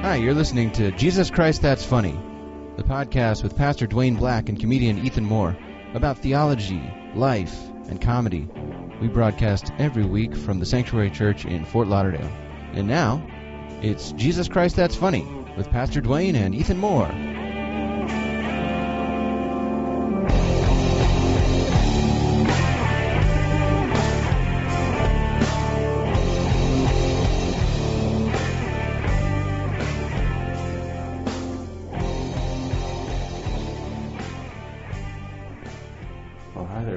Hi, you're listening to Jesus Christ That's Funny, the podcast with Pastor Dwayne Black and comedian Ethan Moore about theology, life, and comedy. We broadcast every week from the Sanctuary Church in Fort Lauderdale. And now, it's Jesus Christ That's Funny with Pastor Dwayne and Ethan Moore.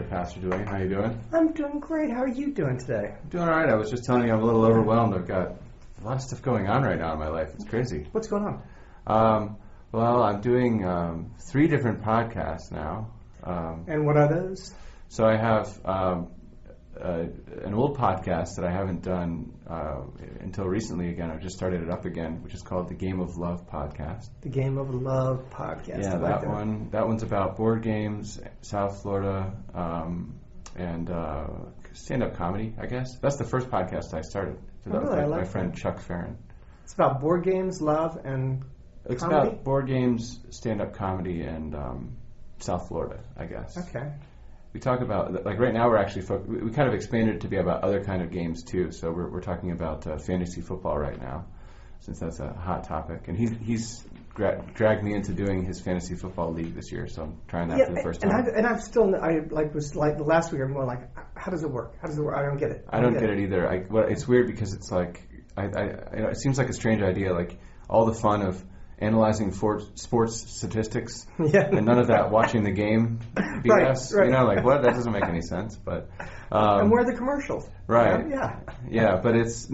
Pastor Dwayne, how you doing? I'm doing great. How are you doing today? I'm doing all right. I was just telling you I'm a little overwhelmed. I've got a lot of stuff going on right now in my life. It's crazy. What's going on? Well, I'm doing 3 different podcasts now. And what are those? So I have an old podcast that I haven't done until recently again. I've just started it up again, which is called the Game of Love podcast. The Game of Love podcast. Yeah, that one's about board games, South Florida, and stand-up comedy, I guess. That's the first podcast I started. So that was my friend Chuck Farron. It's about board games, love, and It's comedy? about board games, stand-up comedy, and South Florida, I guess. Okay. We talk about, like right now we're actually, we kind of expanded it to be about other kind of games too. So we're talking about fantasy football right now, since that's a hot topic. And he's dragged me into doing his fantasy football league this year, so I'm trying that for the first time. Last week I'm going like, how does it work? How does it work? I don't get it. I don't get it either. It's weird because it's like, it seems like a strange idea, like all the fun of analyzing sports statistics, and none of that watching the game BS. Right. You know, like what? That doesn't make any sense. But and where are the commercials? Right. Yeah. But it's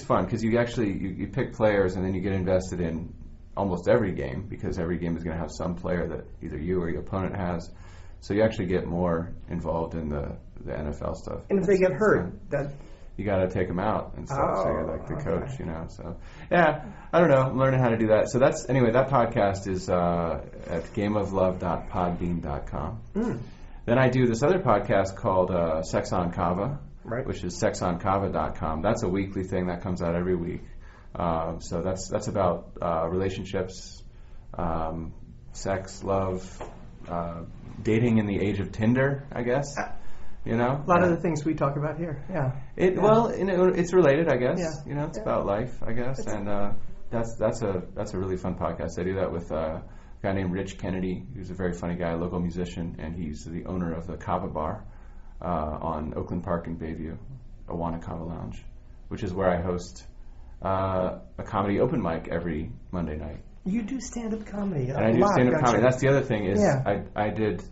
fun because you actually you pick players and then you get invested in almost every game because every game is going to have some player that either you or your opponent has. So you actually get more involved in the NFL stuff. And if they get hurt, you got to take them out and stuff. So you're like the coach, you know. So yeah, I don't know. I'm learning how to do that. So that podcast is at gameoflove.podbean.com. Then I do this other podcast called Sex on Kava, which is sexonkava.com. That's a weekly thing that comes out every week. So that's about relationships, sex, love, dating in the age of Tinder, I guess. You know, a lot of the things we talk about here. Yeah. Well, it's related, I guess. Yeah. You know, it's about life, I guess, and that's a really fun podcast. I do that with a guy named Rich Kennedy, who's a very funny guy, a local musician, and he's the owner of the Kava Bar on Oakland Park in Bayview, Awana Kava Lounge, which is where I host a comedy open mic every Monday night. You do stand-up comedy. And I do stand-up comedy. That's the other thing is I did.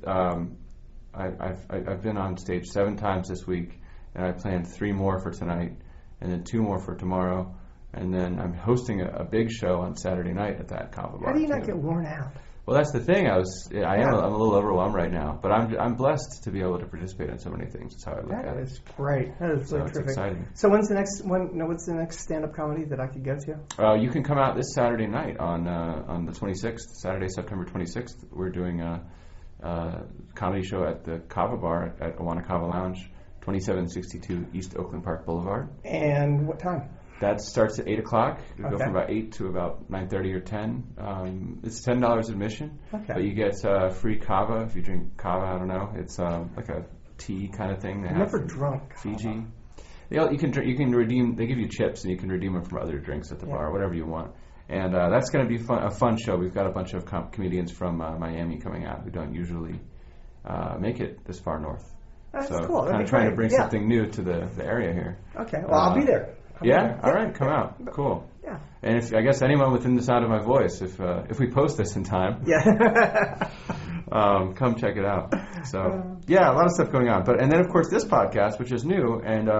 I've been on stage 7 times this week, and I planned 3 more for tonight, and then 2 more for tomorrow, and then I'm hosting a big show on Saturday night at that Kava Bar. How do you not get worn out? Well, that's the thing. I'm a little overwhelmed right now, but I'm blessed to be able to participate in so many things. That's how I look at it. That is great. That is really terrific. Exciting. So what's the next stand-up comedy that I could go to? You can come out this Saturday night on the 26th, Saturday, September 26th. We're doing a comedy show at the Kava Bar at Awana Kava Lounge, 2762 East Oakland Park Boulevard. And what time? That starts at 8 o'clock. It'll go from about 8 to about 9:30 or 10. It's $10 admission, but you get free kava if you drink kava. I don't know. It's like a tea kind of thing. I've never drunk Fiji. You can redeem. They give you chips, and you can redeem them from other drinks at the bar, whatever you want. And that's going to be a fun show. We've got a bunch of comedians from Miami coming out who don't usually make it this far north. That's cool. Kind of trying to bring something new to the area here. Okay. Well, I'll be there. All right. Come out. Cool. Yeah. And if I guess anyone within the sound of my voice, if we post this in time, come check it out. So a lot of stuff going on. And then of course this podcast, which is new, and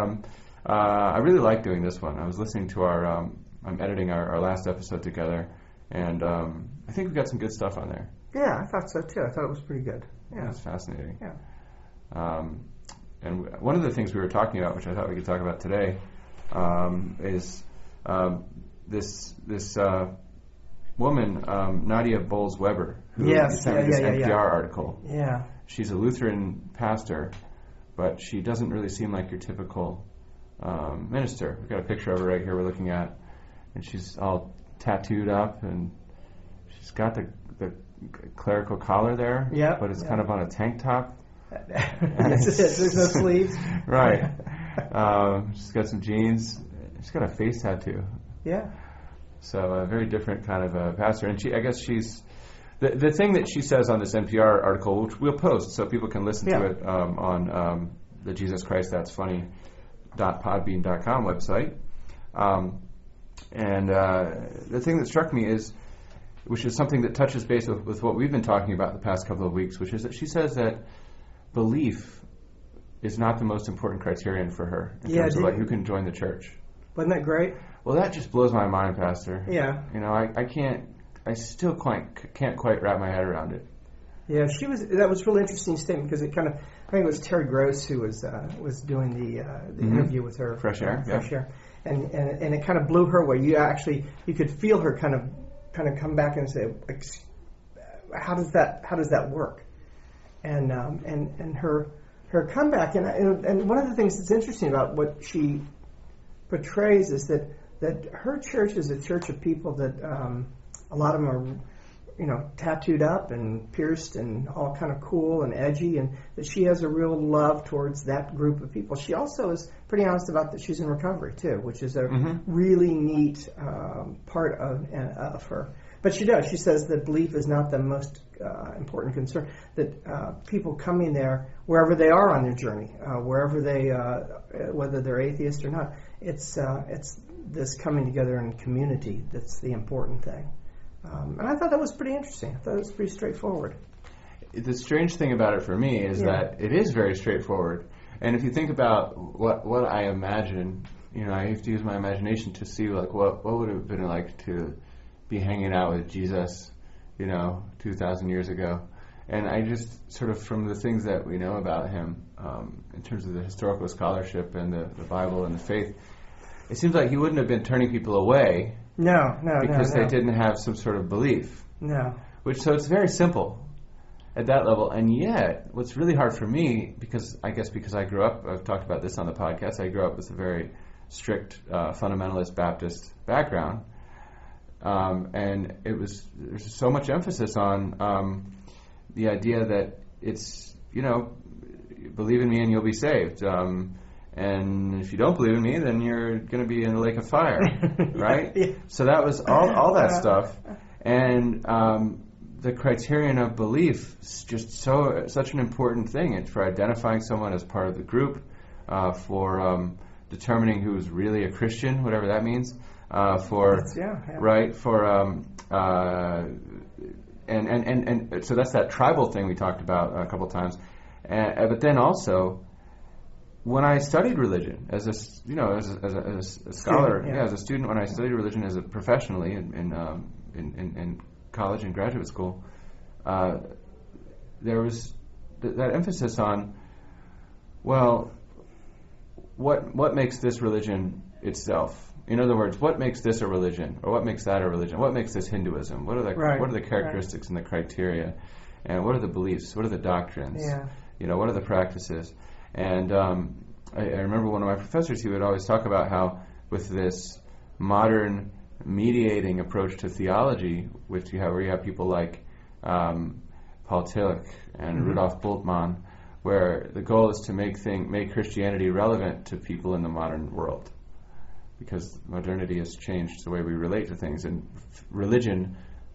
I really like doing this one. I was listening to I'm editing our last episode together, and I think we've got some good stuff on there. Yeah, I thought so too. I thought it was pretty good. Yeah, it's fascinating. Yeah. And one of the things we were talking about, which I thought we could talk about today, is this woman, Nadia Bowles-Weber, who sent me this NPR article. Yeah. She's a Lutheran pastor, but she doesn't really seem like your typical minister. We've got a picture of her right here we're looking at, and she's all tattooed up, and she's got the clerical collar there, but it's kind of on a tank top. Yes, it is. There's no sleeves. Right. She's got some jeans. She's got a face tattoo. Yeah. So a very different kind of pastor. And I guess she's... The thing that she says on this NPR article, which we'll post so people can listen to it on the Jesus Christ That's Funny.podbean.com website. And the thing that struck me is, which is something that touches base with what we've been talking about the past couple of weeks, which is that she says that belief is not the most important criterion for her in terms of who can join the church. Wasn't that great? Well, that just blows my mind, Pastor. Yeah. I still can't quite wrap my head around it. Yeah, that was a really interesting statement because it kind of, I think it was Terry Gross who was doing the interview with her. Fresh Air. Fresh Air. And it kind of blew her away. You could feel her kind of come back and say, how does that work? And her comeback, and one of the things that's interesting about what she portrays is that her church is a church of people that a lot of them are, tattooed up and pierced and all kind of cool and edgy, and that she has a real love towards that group of people. She also is pretty honest about that she's in recovery too, which is a really neat part of her. But she does. She says that belief is not the most important concern. That people coming there, wherever they are on their journey, wherever they, whether they're atheist or not, it's this coming together in community that's the important thing. And I thought that was pretty interesting. I thought it was pretty straightforward. The strange thing about it for me is that it is very straightforward. And if you think about what I imagine, I have to use my imagination to see what would it have been like to be hanging out with Jesus, 2,000 years ago. And I just sort of, from the things that we know about him, in terms of the historical scholarship and the Bible and the faith, it seems like he wouldn't have been turning people away. No. Because they didn't have some sort of belief. No. So it's very simple at that level. And yet, what's really hard for me, because I grew up, I've talked about this on the podcast, I grew up with a very strict fundamentalist Baptist background. And there's so much emphasis on the idea that it's, believe in me and you'll be saved. And if you don't believe in me, then you're going to be in the lake of fire, right? Yeah. So that was all that stuff. And the criterion of belief is just such an important thing for identifying someone as part of the group, for determining who's really a Christian, whatever that means. Right, and so that's that tribal thing we talked about a couple times, but then also when I studied religion as a scholar, as a student, when I studied religion professionally in college and graduate school, there was that emphasis on, well, what makes this religion itself? In other words, what makes this a religion, or what makes that a religion? What makes this Hinduism? What are the characteristics and the criteria, and what are the beliefs? What are the doctrines? Yeah. What are the practices? And I remember one of my professors, he would always talk about how with this modern mediating approach to theology, where you have people like Paul Tillich and Rudolf Bultmann, where the goal is to make Christianity relevant to people in the modern world. Because modernity has changed the way we relate to things, and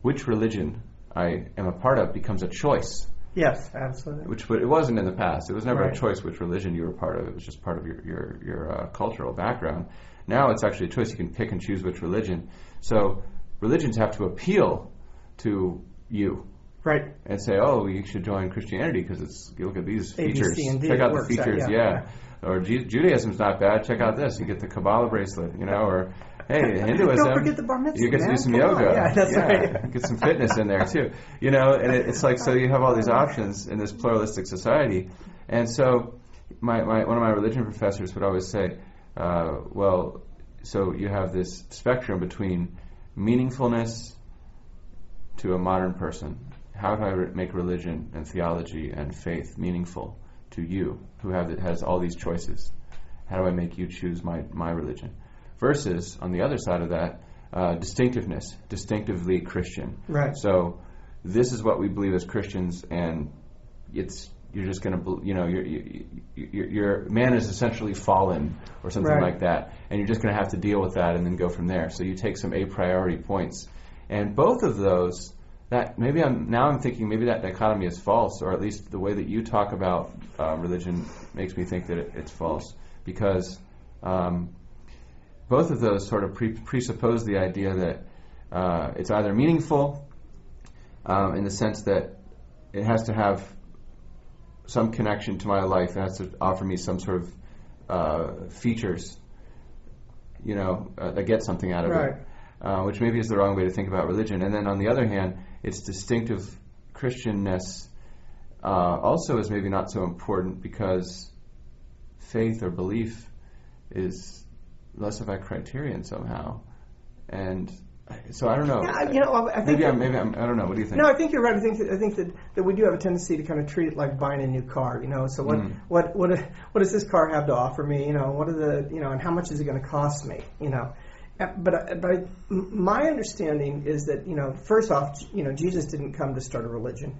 which religion I am a part of becomes a choice. Yes, absolutely. Which it wasn't in the past. It was never a choice which religion you were part of. It was just part of your cultural background. Now it's actually a choice. You can pick and choose which religion. So religions have to appeal to you. Right. And say, oh, you should join Christianity because you look at these features. Check out the features, Or Judaism's not bad. Check out this. You get the Kabbalah bracelet, or hey, Hinduism. Don't forget the bar mitzvah. You get to do some yoga. Yeah, that's right. Get some fitness in there too. And it's like, so you have all these options in this pluralistic society. And so one of my religion professors would always say, so you have this spectrum between meaningfulness to a modern person. How do I make religion and theology and faith meaningful to you, who has all these choices? How do I make you choose my religion? Versus, on the other side of that, distinctiveness, distinctively Christian. Right. So this is what we believe as Christians, and you're just going to, your man is essentially fallen or something Right. like that, and you're just going to have to deal with that and then go from there. So you take some a priori points, and both of those. I'm thinking maybe that dichotomy is false, or at least the way that you talk about religion makes me think that it's false, because both of those sort of presuppose the idea that it's either meaningful in the sense that it has to have some connection to my life, it has to offer me some sort of features, that get something out of Right. it, which maybe is the wrong way to think about religion. And then on the other hand, its distinctive Christianness also is maybe not so important, because faith or belief is less of a criterion somehow. And so I don't know. Yeah, I think I don't know. What do you think? No, I think you're right. I think that we do have a tendency to kind of treat it like buying a new car. So what does this car have to offer me? What are the and how much is it going to cost me? But my understanding is that first off, Jesus didn't come to start a religion.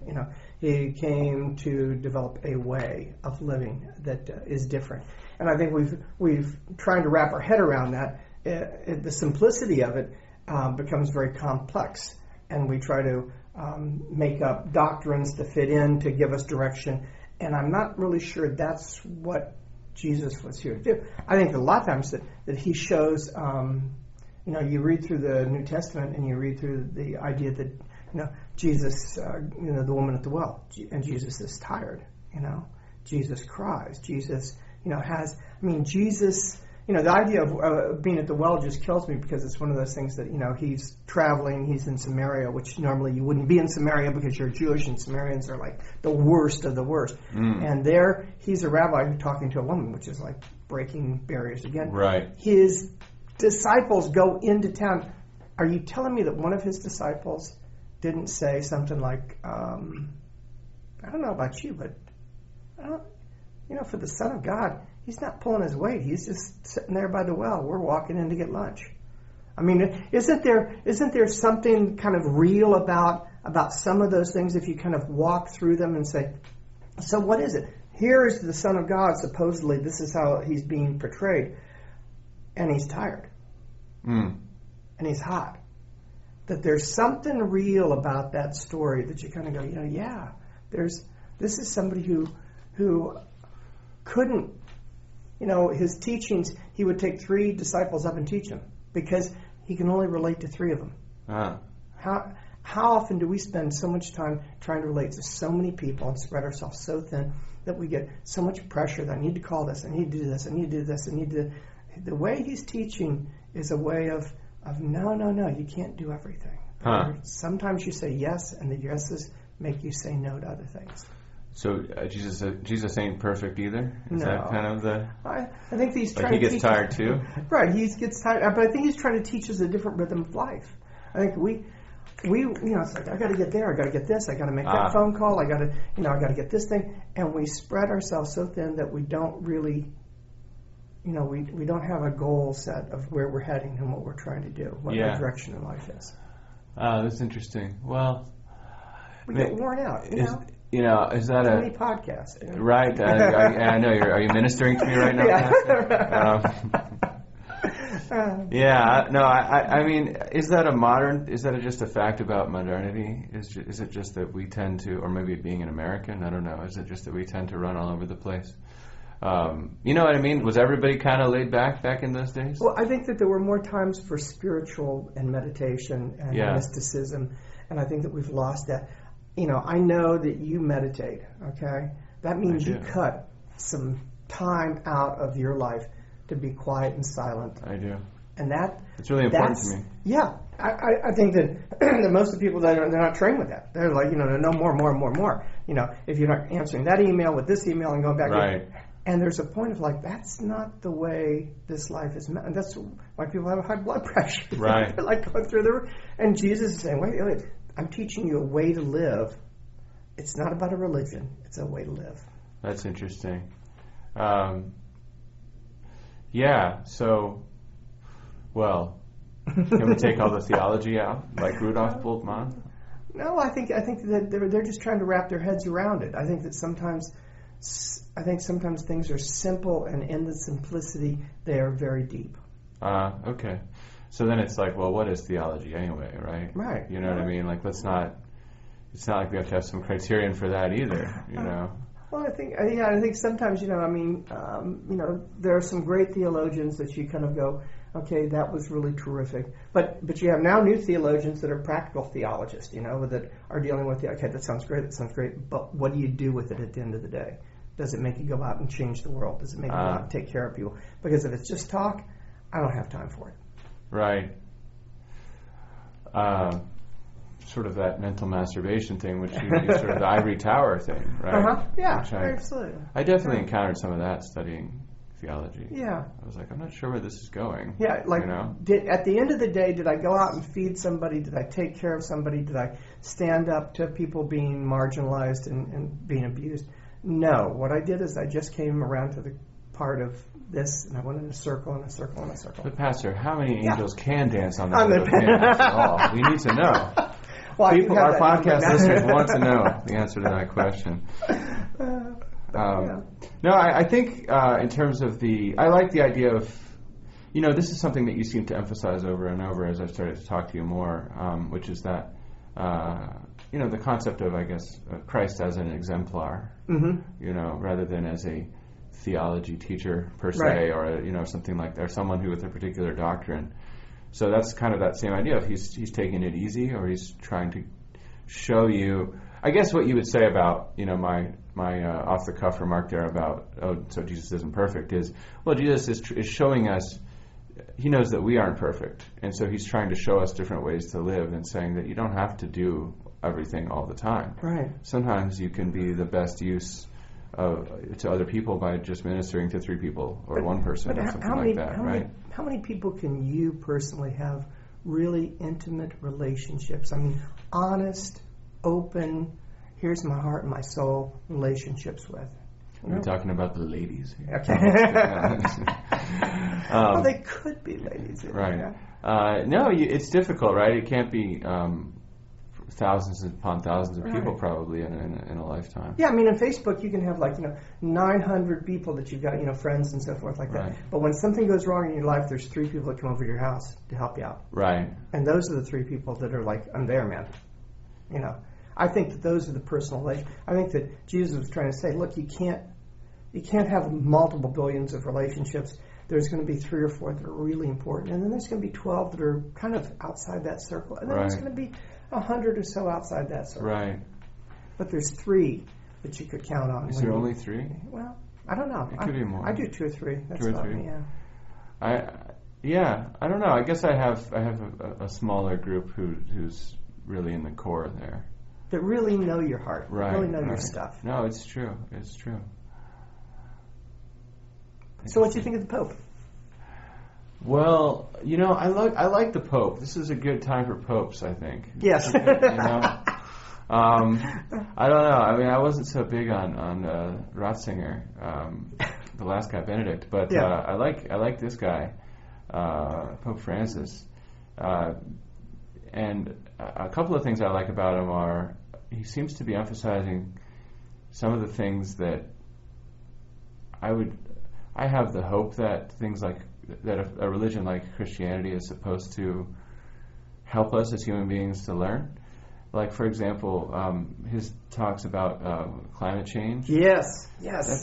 He came to develop a way of living that is different. And I think we've trying to wrap our head around that. The simplicity of it becomes very complex, and we try to make up doctrines to fit in to give us direction. And I'm not really sure that's what Jesus was here to do. I think a lot of times that he shows. You read through the New Testament and you read through the idea that, Jesus, the woman at the well, and Jesus is tired, Jesus cries, Jesus, Jesus, the idea of being at the well just kills me, because it's one of those things that, he's traveling, he's in Samaria, which normally you wouldn't be in Samaria because you're Jewish, and Samaritans are like the worst of the worst. And there, he's a rabbi talking to a woman, which is like breaking barriers again. Right. His disciples go into town. Are you telling me that one of his disciples didn't say something like, I don't know about you, but for the Son of God, he's not pulling his weight. He's just sitting there by the well. We're walking in to get lunch. Isn't there something kind of real about some of those things if you kind of walk through them and say, so what is it? Here is the Son of God, supposedly this is how he's being portrayed. And he's tired. And he's hot. That there's something real about that story that you kind of go, this is somebody who couldn't, his teachings, he would take 3 disciples up and teach them, because he can only relate to 3 of them. How often do we spend so much time trying to relate to so many people and spread ourselves so thin that we get so much pressure that I need to call this, I need to do this, I need to do this, I need to... The way he's teaching is a way of no, you can't do everything. Sometimes you say yes, and the yeses make you say no to other things. So Jesus ain't perfect either? Is No. that kind of the... I think he's trying he to gets tired too? Right, he gets tired, but I think he's trying to teach us a different rhythm of life. I think we it's like, I got to get there, I got to get this, I got to make that phone call, I got to get this thing, and we spread ourselves so thin that we don't really... we don't have a goal set of where we're heading and what we're trying to do, what our direction in life is. That's interesting. Well, we get worn out, is that too many podcasts. Right? I know. Are you ministering to me right now? Is that just a fact about modernity? Is it just that we tend to, or maybe being an American, I don't know, is it just that we tend to run all over the place? You know what I mean? Was everybody kind of laid back in those days? Well, I think that there were more times for spiritual and meditation and mysticism, and I think that we've lost that. I know that you meditate, okay? That means you cut some time out of your life to be quiet and silent. I do. And it's really important to me. Yeah. I think that most of the people they're not trained with that. They're like, no more. If you're not answering that email with this email and going back. Right. And there's a point of like, that's not the way this life is meant. And that's why people have high blood pressure. Right. They're like going through and Jesus is saying, wait, I'm teaching you a way to live. It's not about a religion. It's a way to live. That's interesting. So, well, Can we take all the theology out, like Rudolf Bultmann? No, I think that they're just trying to wrap their heads around it. I think that sometimes things are simple, and in the simplicity, they are very deep. Okay. So then it's like, well, what is theology anyway, right? Right. You know what I mean? Like, it's not like we have to have some criterion for that either, you know? Well, I think sometimes, there are some great theologians that you kind of go, okay, that was really terrific. But you have now new theologians that are practical theologists, that are dealing with okay, that sounds great, but what do you do with it at the end of the day? Does it make you go out and change the world? Does it make you go out and take care of people? Because if it's just talk, I don't have time for it. Right. Sort of that mental masturbation thing, which you sort of the ivory tower thing, right? Yeah, absolutely. I definitely encountered some of that studying theology. Yeah. I was like, I'm not sure where this is going. Yeah, at the end of the day, did I go out and feed somebody? Did I take care of somebody? Did I stand up to people being marginalized and being abused? No. What I did is I just came around to the part of this, and I went in a circle and a circle and a circle. But Pastor, how many angels can dance on the head of a pin after all? We need to know. Well, our podcast listeners want to know the answer to that question. No, I think in terms of I like the idea of, this is something that you seem to emphasize over and over as I've started to talk to you more, which is that, the concept of, I guess, Christ as an exemplar, rather than as a theology teacher per se, right. Or, something like that, or someone who with a particular doctrine. So that's kind of that same idea of he's taking it easy, or he's trying to show you, I guess what you would say about, my off-the-cuff remark there about, so Jesus isn't perfect, is, well, Jesus is showing us, he knows that we aren't perfect, and so he's trying to show us different ways to live, and saying that you don't have to do everything all the time. Right. Sometimes you can be the best use to other people by just ministering to 3 people or one person or something like that, right? How many people can you personally have really intimate relationships? I mean, honest, open, here's my heart and my soul relationships with? Are we talking about the ladies here? Okay. Well, they could be ladies. Right. No, it's difficult, right? It can't be thousands upon thousands of people probably in a lifetime. Yeah, I mean, on Facebook you can have 900 people that you've got, friends and so forth like that. Right. But when something goes wrong in your life, there's 3 people that come over to your house to help you out. Right. And those are the 3 people that are like, I'm there, man. I think that those are the personal relationships. I think that Jesus was trying to say, look, you can't have multiple billions of relationships. There's going to be 3 or 4 that are really important, and then there's going to be 12 that are kind of outside that circle, and then there's going to be 100 or so outside that circle. Right. But there's 3 that you could count on. Is there only 3? Well, I don't know. It could be more. I do 2 or 3. That's 2 or about 3. me, yeah. I don't know. I guess I have a smaller group who's really in the core there. That really know your heart. Right. Really know your stuff. No, it's true. It's true. So what do you think of the Pope? Well, I like the Pope. This is a good time for popes, I think. Yes. I don't know. I mean, I wasn't so big on Ratzinger, the last guy, Benedict, but yeah. I like this guy, Pope Francis, and a couple of things I like about him are he seems to be emphasizing some of the things that I have the hope that things like that a religion like Christianity is supposed to help us as human beings to learn. Like, for example, his talks about climate change. Yes.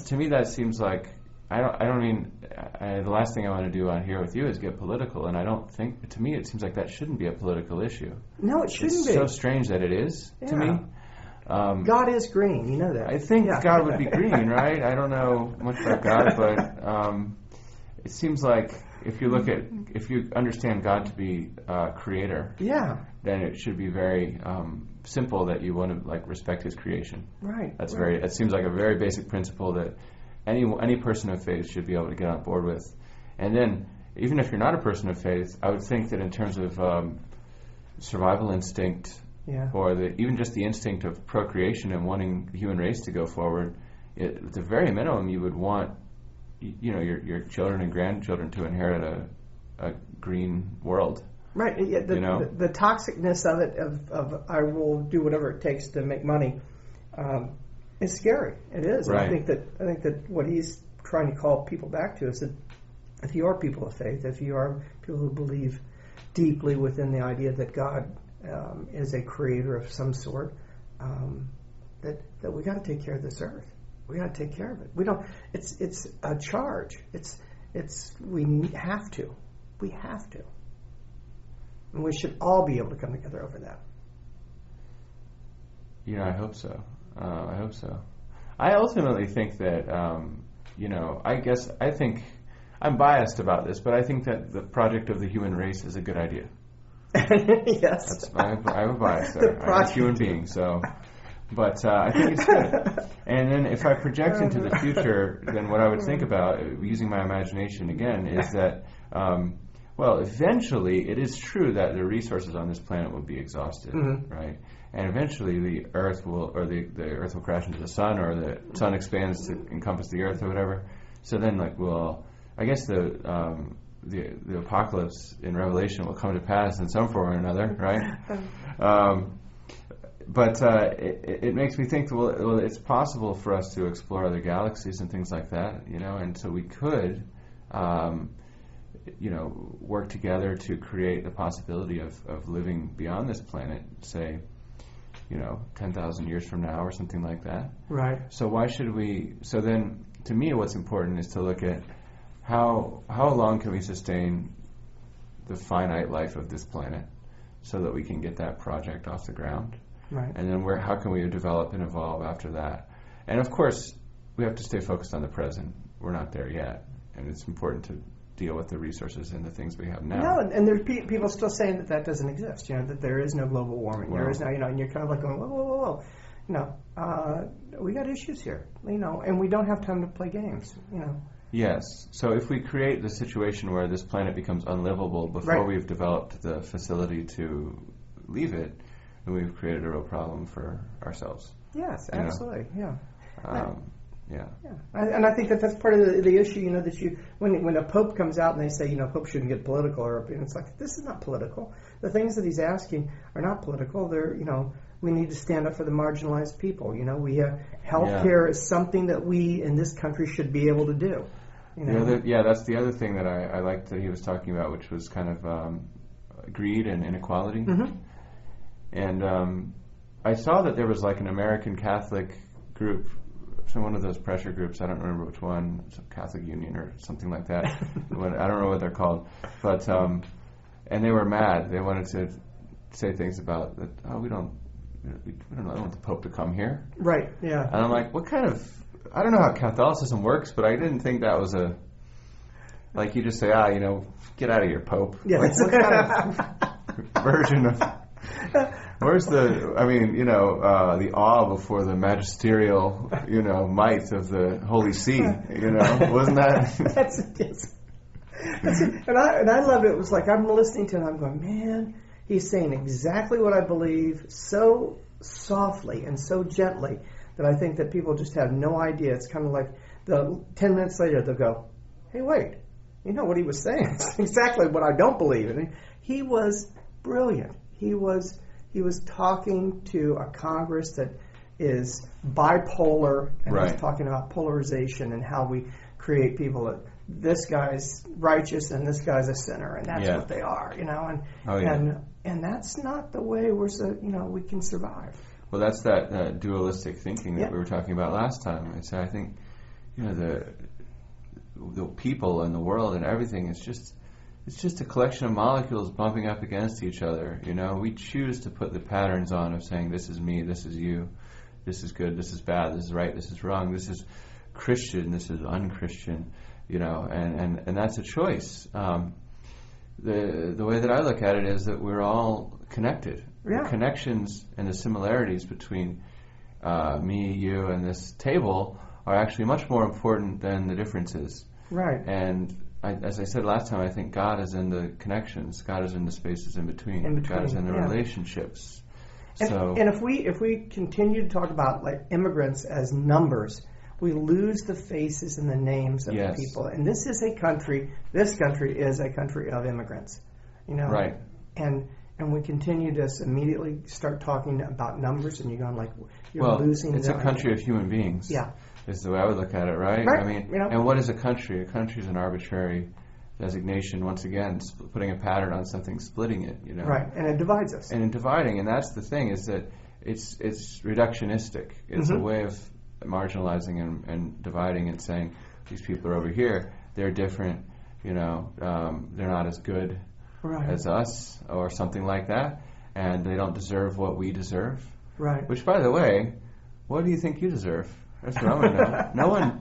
To me, that seems like the last thing I want to do on here with you is get political, and I don't think. To me, it seems like that shouldn't be a political issue. No, it shouldn't be. It's so strange that it is to me. God is green, you know that. I think God would be green, right? I don't know much about God, but it seems like if you understand God to be creator, then it should be very simple that you want to respect His creation. Right. It seems like a very basic principle that any person of faith should be able to get on board with. And then, even if you're not a person of faith, I would think that in terms of survival instinct, or even just the instinct of procreation and wanting the human race to go forward, at the very minimum, you would want your children and grandchildren to inherit a green world. Right. Yeah, the toxicness of it, of I will do whatever it takes to make money, is scary. It is. Right. And I think that what he's trying to call people back to is that if you are people of faith, if you are people who believe deeply within the idea that God is a creator of some sort, that we got to take care of this earth. We got to take care of it. We don't. It's a charge. We have to. We have to. And we should all be able to come together over that. I hope so. I hope so. I ultimately think that, I think I'm biased about this, but I think that the project of the human race is a good idea. Yes. I have a bias there. I'm a human being, so. But I think it's good. And then if I project into the future, then what I would think about, using my imagination again, is that, eventually it is true that the resources on this planet will be exhausted, right? And eventually the Earth will crash into the sun, or the sun expands to encompass the Earth or whatever. So then, I guess the apocalypse in Revelation will come to pass in some form or another, right? But it makes me think, well, it's possible for us to explore other galaxies and things like that, and so we could, work together to create the possibility of living beyond this planet, say, 10,000 years from now or something like that. Right. So why should we? So then, to me, what's important is to look at how long can we sustain the finite life of this planet, so that we can get that project off the ground. Right. And then how can we develop and evolve after that? And of course, we have to stay focused on the present. We're not there yet, and it's important to deal with the resources and the things we have now. No, and there's people still saying that doesn't exist. That there is no global warming. Well, there is no, and you're kind of like going, whoa. We got issues here. And we don't have time to play games. Yes. So if we create the situation where this planet becomes unlivable before we've developed the facility to leave it, then we've created a real problem for ourselves. Yes, absolutely. Yeah. Yeah. And I think that's part of the issue. That when a pope comes out and they say, Pope shouldn't get political, it's like, this is not political. The things that he's asking are not political. They're we need to stand up for the marginalized people. Healthcare is something that we in this country should be able to do. That's the other thing that I liked that he was talking about, which was kind of greed and inequality. Mm-hmm. And I saw that there was like an American Catholic group, one of those pressure groups, I don't remember which one, some Catholic Union or something like that. I don't know what they're called. But, and they were mad. They wanted to say things about that, we don't want the Pope to come here. Right, yeah. And I'm like, I don't know how Catholicism works, but I didn't think that was like you just say, get out of here, Pope. Yeah. Like, what kind of version of... Where's the awe before the magisterial, might of the Holy See, wasn't that? That's it. And I love it. It was like I'm listening to it and I'm going, man, he's saying exactly what I believe so softly and so gently that I think that people just have no idea. It's kind of like 10 minutes later they'll go, hey, wait, what he was saying? It's exactly what I don't believe. And he was brilliant. He was talking to a Congress that is bipolar, and right. He's talking about polarization and how we create people that this guy's righteous and this guy's a sinner, and that's what they are, and that's not the way we can survive. Well, that's that dualistic thinking that we were talking about last time. I think the people and the world and everything is just. It's just a collection of molecules bumping up against each other. We choose to put the patterns on of saying, this is me, this is you, this is good, this is bad, this is right, this is wrong, this is Christian, this is unchristian, and that's a choice. The way that I look at it is that we're all connected. Yeah. The connections and the similarities between me, you, and this table are actually much more important than the differences. Right. And as I said last time, I think God is in the connections. God is in the spaces in between. God is in the relationships. And if we continue to talk about like immigrants as numbers, we lose the faces and the names of the people. And this country is a country of immigrants. Right. and we continue to immediately start talking about numbers, and you're going like, you're well, losing. It's a country of human beings. Yeah. Is the way I would look at it, right? Right. I mean, You know. and what is a country? A country is an arbitrary designation. Once again, putting a pattern on something, splitting it. You know. Right, and it divides us. And in dividing, and that's the thing, is that it's reductionistic. It's a way of marginalizing and dividing and saying these people are over here, they're different, you know, they're not as good as us or something like that, and they don't deserve what we deserve. Right. Which, by the way, what do you think you deserve? That's what I want to know. No one.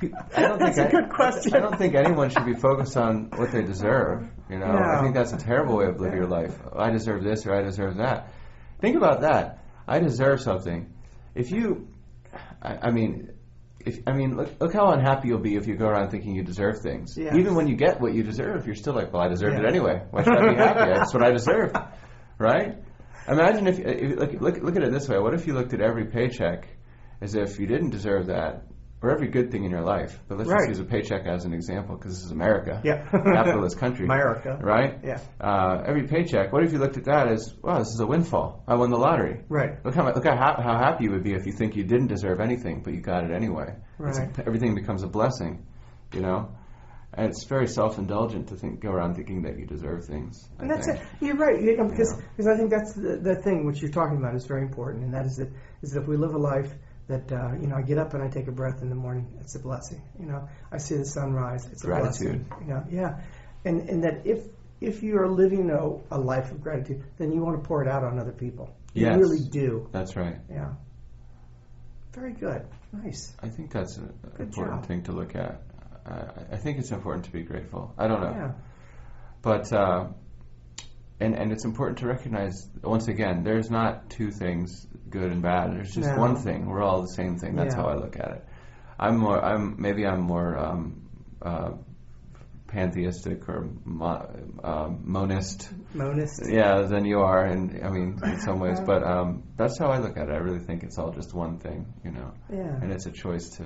That's a good question. I don't think anyone should be focused on what they deserve. You know, No. I think that's a terrible way of living your life. I deserve this or I deserve that. Think about that. I deserve something. If you, look how unhappy you'll be if you go around thinking you deserve things. Yes. Even when you get what you deserve, you're still like, well, I deserved it anyway. Why should I be happy? That's what I deserve, right? Imagine if look at it this way. What if you looked at every paycheck as if you didn't deserve that, or every good thing in your life? But let's just use a paycheck as an example, because this is America, capitalist country, America, right? Yeah. Every paycheck. What if you looked at that as, wow, this is a windfall. I won the lottery. Right. Look how happy you would be if you think you didn't deserve anything, but you got it anyway. Right. Everything becomes a blessing, you know. And it's very self-indulgent to go around thinking that you deserve things. And that's it. You're right, because I think that's the thing which you're talking about is very important, and that is that if we live a life that I get up and I take a breath in the morning, it's a blessing. You know, I see the sunrise, it's a gratitude. blessing. You know, yeah, and that if you are living a life of gratitude, then you want to pour it out on other people. You really do. That's right. Yeah. Very good. Nice. I think that's an important thing to look at. I think it's important to be grateful. I don't know. Yeah. But, and it's important to recognize, once again, there's not two things, good and bad. There's just one thing. We're all the same thing. That's how I look at it. I'm more pantheistic or monist. Monist. Yeah, than you are, and I mean, in some ways. But that's how I look at it. I really think it's all just one thing, you know. Yeah. And it's a choice to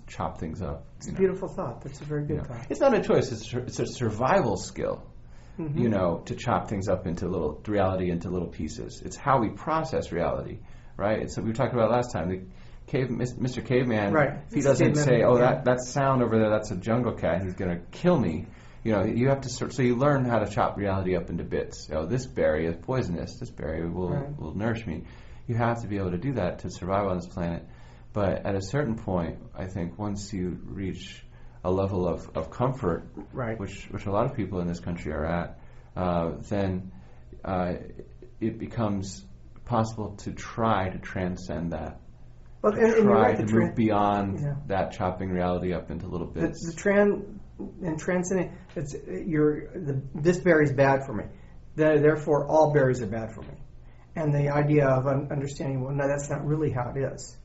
chop things up. It's a beautiful thought. That's a very good thought. It's not a choice. It's a survival skill. You know, to chop things up into reality into little pieces. It's how we process reality, right? It's what we talked about last time. Mr. Caveman, if he doesn't say, that sound over there, that's a jungle cat, he's going to kill me. You know, you have to so you learn how to chop reality up into bits. Oh, this berry is poisonous. This berry will nourish me. You have to be able to do that to survive on this planet. But at a certain point, I think once you reach a level of comfort, which a lot of people in this country are at, then it becomes possible to try to transcend that. Well, try to move beyond that chopping reality up into little bits. Transcending, this berry is bad for me. Therefore, all berries are bad for me. And the idea of understanding, well, no, that's not really how it is.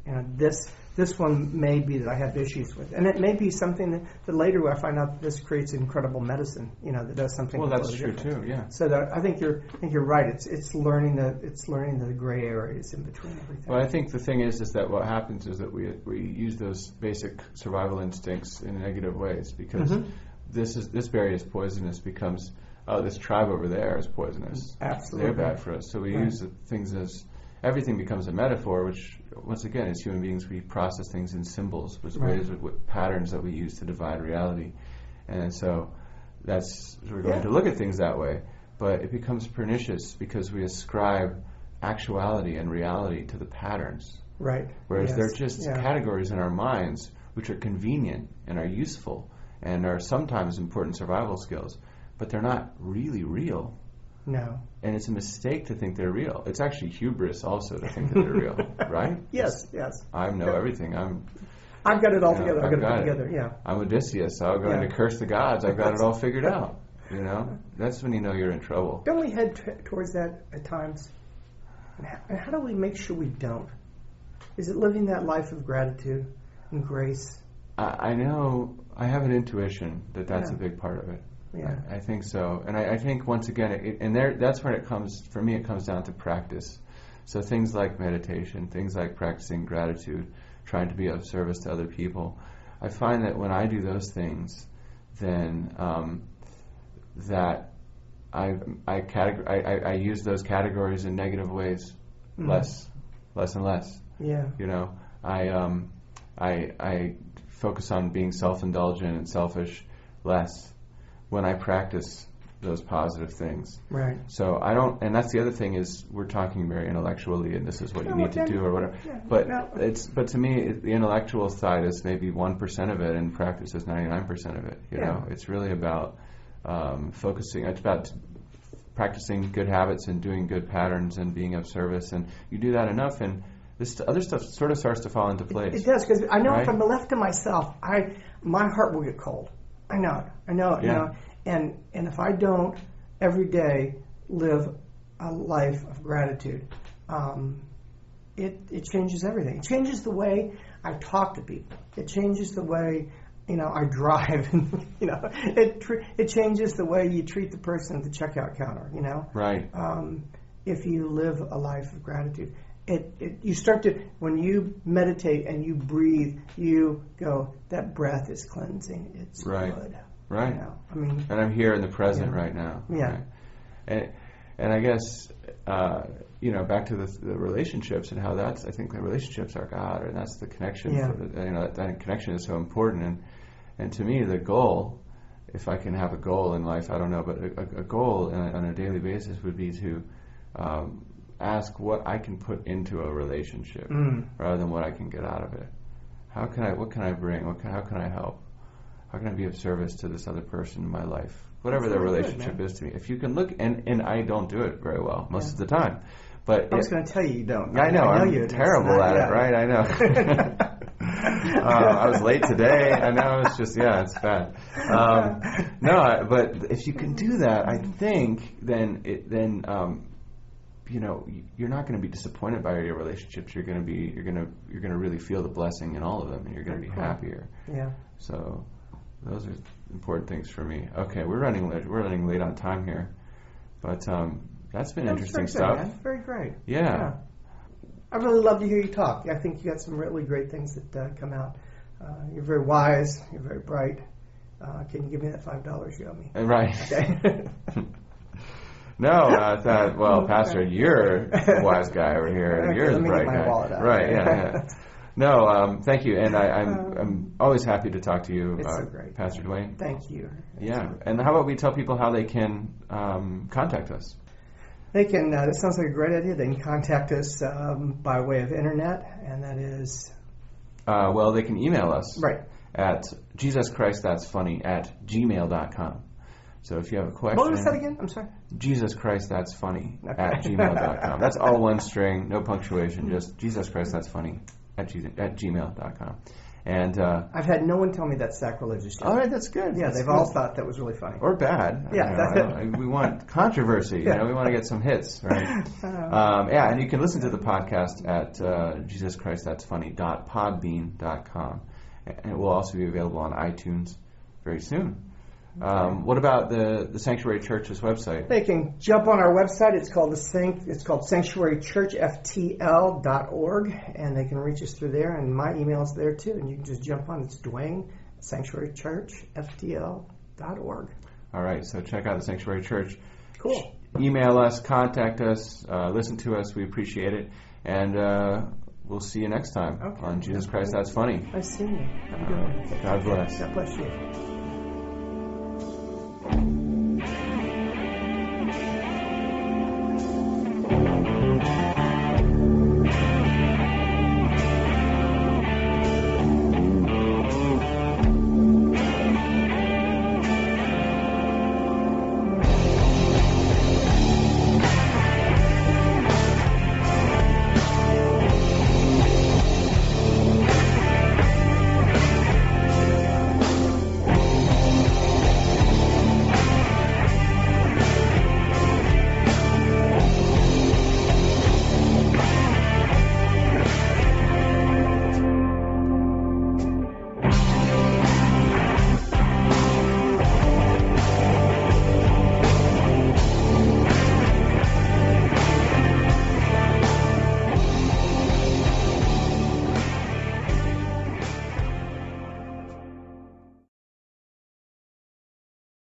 You know, this one may be that I have issues with, and it may be something that later I find out this creates incredible medicine. You know, that does something. Well, that's true too. Yeah. So I think you're right. It's learning the gray areas in between everything. Well, I think the thing is that what happens is that we use those basic survival instincts in negative ways, because this berry is poisonous becomes this tribe over there is poisonous. Absolutely. They're bad for us. So we use things as everything becomes a metaphor, which, once again, as human beings, we process things in symbols, with ways, with patterns that we use to divide reality. And so we're going to look at things that way. But it becomes pernicious because we ascribe actuality and reality to the patterns. Right. Whereas they're just categories in our minds which are convenient and are useful and are sometimes important survival skills, but they're not really real. No. And it's a mistake to think they're real. It's actually hubris also to think that they're real, right? Yes. I know everything. I've got it all together. I've got it put together. Yeah. I'm Odysseus. I'll go in to curse the gods. I've got it all figured out. You know, that's when you know you're in trouble. Don't we head towards that at times? And how do we make sure we don't? Is it living that life of gratitude and grace? I know. I have an intuition that that's a big part of it. Yeah. I think so. And I think, once again, that's where it comes, for me, it comes down to practice. So things like meditation, things like practicing gratitude, trying to be of service to other people. I find that when I do those things, then that I use those categories in negative ways less and less. Yeah. You know, I focus on being self-indulgent and selfish less when I practice those positive things. Right. So I don't, and that's the other thing is we're talking very intellectually, and this is what you need to do or whatever. Yeah, but to me, the intellectual side is maybe 1% of it, and practice is 99% of it. You know, it's really about focusing. It's about practicing good habits and doing good patterns and being of service, and you do that enough, and this other stuff sort of starts to fall into place. It does, because I know if I'm left to myself, my heart will get cold. I know it. Yeah. You know. And if I don't every day live a life of gratitude, it changes everything. It changes the way I talk to people. It changes the way I drive. It changes the way you treat the person at the checkout counter. Right. If you live a life of gratitude, you start to, when you meditate and you breathe, you go, that breath is cleansing. It's good. Right. And I'm here in the present right now. Yeah. Right? And I guess, back to the relationships and how I think the relationships are God, and that's the connection. Yeah. That connection is so important. And to me, the goal, if I can have a goal in life, I don't know, but a goal on a daily basis would be to ask what I can put into a relationship rather than what I can get out of it. What can I bring? How can I help? How can I be of service to this other person in my life? Whatever their relationship is to me. If you can look, and I don't do it very well most of the time. But I was going to tell you don't. I know I'm you terrible at it, right? I know. I was late today. I know, it's just, it's bad. But if you can do that, I think then you're not going to be disappointed by your relationships. You're going to really feel the blessing in all of them, and you're going to be happier. Yeah. So those are important things for me. Okay, we're running late on time here, but that's been interesting stuff. Man. Very great. Yeah. I really love to hear you talk. I think you got some really great things that come out. You're very wise. You're very bright. Can you give me that $5 you owe me? Right. Okay. No, I thought, well, Pastor, you're the wise guy over here, and you're the bright guy. Wallet out. Right? Yeah. No, thank you, and I'm always happy to talk to you, it's so great. Pastor Dwayne. Thank you. And how about we tell people how they can contact us? They can. That sounds like a great idea. They can contact us by way of internet, and that is. They can email us. Right. At JesusChristThat'sFunny@gmail.com. So if you have a question... What was that again? I'm sorry. JesusChristThat'sFunny@gmail.com. That's all one string, no punctuation, just JesusChristThat'sFunny@gmail.com. And I've had no one tell me that's sacrilegious. All right, that's good. Yeah, they've all thought that was really funny. Or bad. Yeah. We want controversy. We want to get some hits, right? And you can listen to the podcast at JesusChristThat'sFunny.podbean.com. And it will also be available on iTunes very soon. What about the Sanctuary Church's website? They can jump on our website. It's called sanctuarychurchftl.org, and they can reach us through there. And my email's there too, and you can just jump on. It's Dwayne, sanctuarychurchftl.org. All right, so check out the Sanctuary Church. Cool. Email us, contact us, listen to us. We appreciate it, and we'll see you next time on Jesus Christ That's Funny. Nice seeing you. Have a good one. God bless. God bless you.